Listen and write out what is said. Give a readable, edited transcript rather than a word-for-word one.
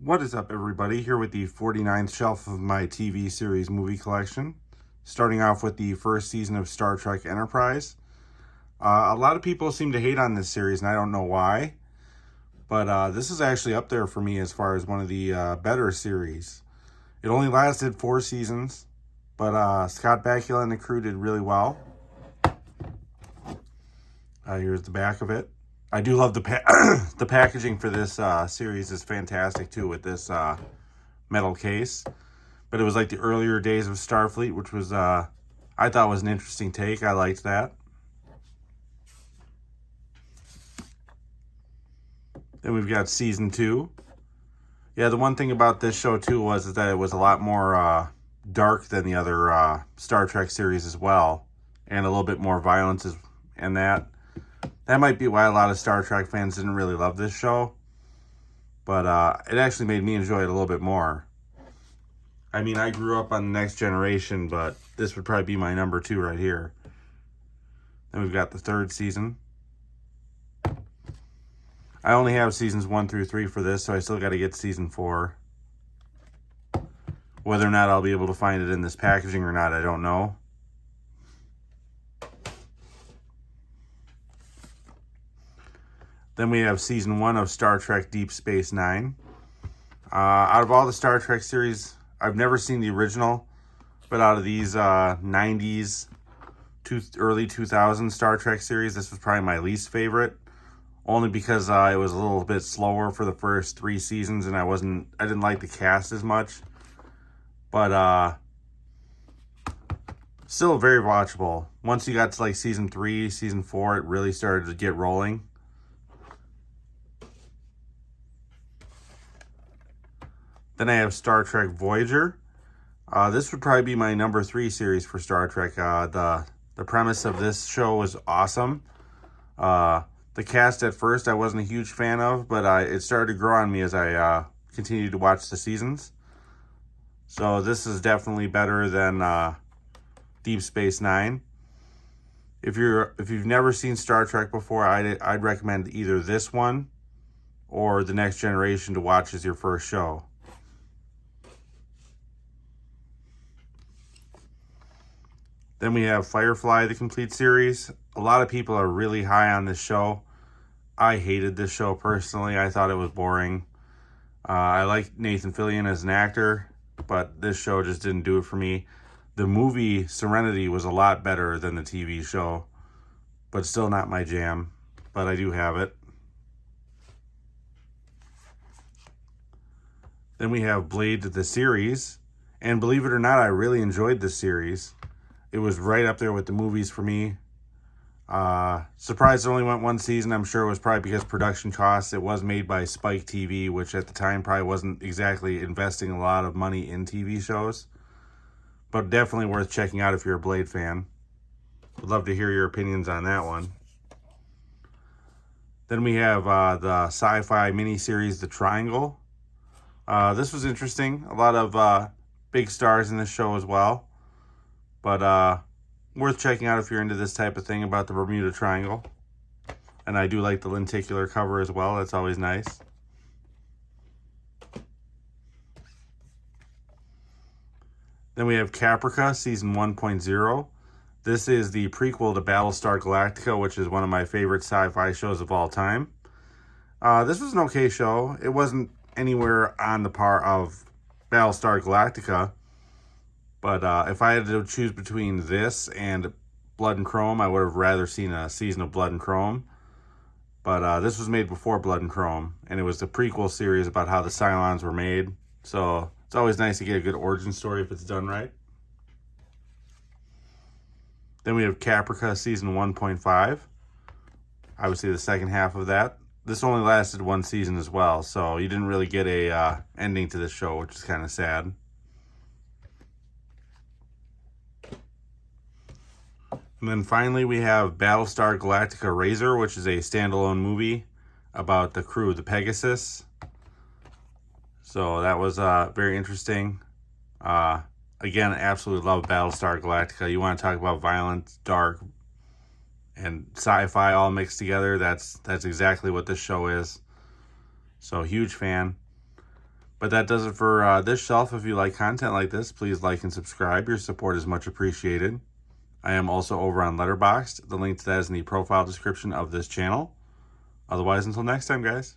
What is up, everybody? Here with the 49th shelf of my TV series movie collection. Starting off with the first season of Star Trek Enterprise. A lot of people seem to hate on this series, and I don't know why. But this is actually up there for me as far as one of the better series. It only lasted 4 seasons, but Scott Bakula and the crew did really well. Here's the back of it. I do love the the packaging for this series is fantastic too, with this metal case. But it was like the earlier days of Starfleet, which was I thought was an interesting take. I liked that. Then we've got season 2. Yeah, the one thing about this show too was that it was a lot more dark than the other Star Trek series as well, and a little bit more violence and that. That might be why a lot of Star Trek fans didn't really love this show. But it actually made me enjoy it a little bit more. I mean, I grew up on The Next Generation, but this would probably be my number 2 right here. Then we've got the 3rd season. I only have seasons 1 through 3 for this, so I still got to get season 4. Whether or not I'll be able to find it in this packaging or not, I don't know. Then we have season 1 of Star Trek Deep Space Nine. Out of all the Star Trek series, I've never seen the original, but out of these 90s to early 2000s Star Trek series, this was probably my least favorite. Only because it was a little bit slower for the first 3 seasons, and I didn't like the cast as much. But still very watchable. Once you got to like season 3, season 4, it really started to get rolling. Then I have Star Trek Voyager. This would probably be my number 3 series for Star Trek. The premise of this show was awesome. The cast at first I wasn't a huge fan of, but it started to grow on me as I continued to watch the seasons. So this is definitely better than Deep Space Nine. If you've never seen Star Trek before, I'd recommend either this one or The Next Generation to watch as your first show. Then we have Firefly, the complete series. A lot of people are really high on this show. I hated this show personally. I thought it was boring. I like Nathan Fillion as an actor, but this show just didn't do it for me. The movie Serenity was a lot better than the TV show, but still not my jam. But I do have it. Then we have Blade, the series. And believe it or not, I really enjoyed this series. It was right up there with the movies for me. Surprised it only went 1 season. I'm sure it was probably because production costs. It was made by Spike TV, which at the time probably wasn't exactly investing a lot of money in TV shows. But definitely worth checking out if you're a Blade fan. Would love to hear your opinions on that one. Then we have the sci-fi miniseries, The Triangle. This was interesting. A lot of big stars in this show as well. But worth checking out if you're into this type of thing about the Bermuda Triangle. And I do like the lenticular cover as well. That's always nice. Then we have Caprica, Season 1.0. This is the prequel to Battlestar Galactica, which is one of my favorite sci-fi shows of all time. This was an okay show. It wasn't anywhere on the par of Battlestar Galactica. But if I had to choose between this and Blood and Chrome, I would have rather seen a season of Blood and Chrome. But this was made before Blood and Chrome, and it was the prequel series about how the Cylons were made. So it's always nice to get a good origin story if it's done right. Then we have Caprica Season 1.5. Obviously the second half of that. This only lasted 1 season as well, so you didn't really get a ending to this show, which is kind of sad. And then finally we have Battlestar Galactica Razor, which is a standalone movie about the crew of the Pegasus. So that was very interesting. Again, I absolutely love Battlestar Galactica. You want to talk about violence, dark, and sci-fi all mixed together. That's exactly what this show is. So huge fan. But that does it for this shelf. If you like content like this, please like and subscribe. Your support is much appreciated. I am also over on Letterboxd. The link to that is in the profile description of this channel. Otherwise, until next time, guys.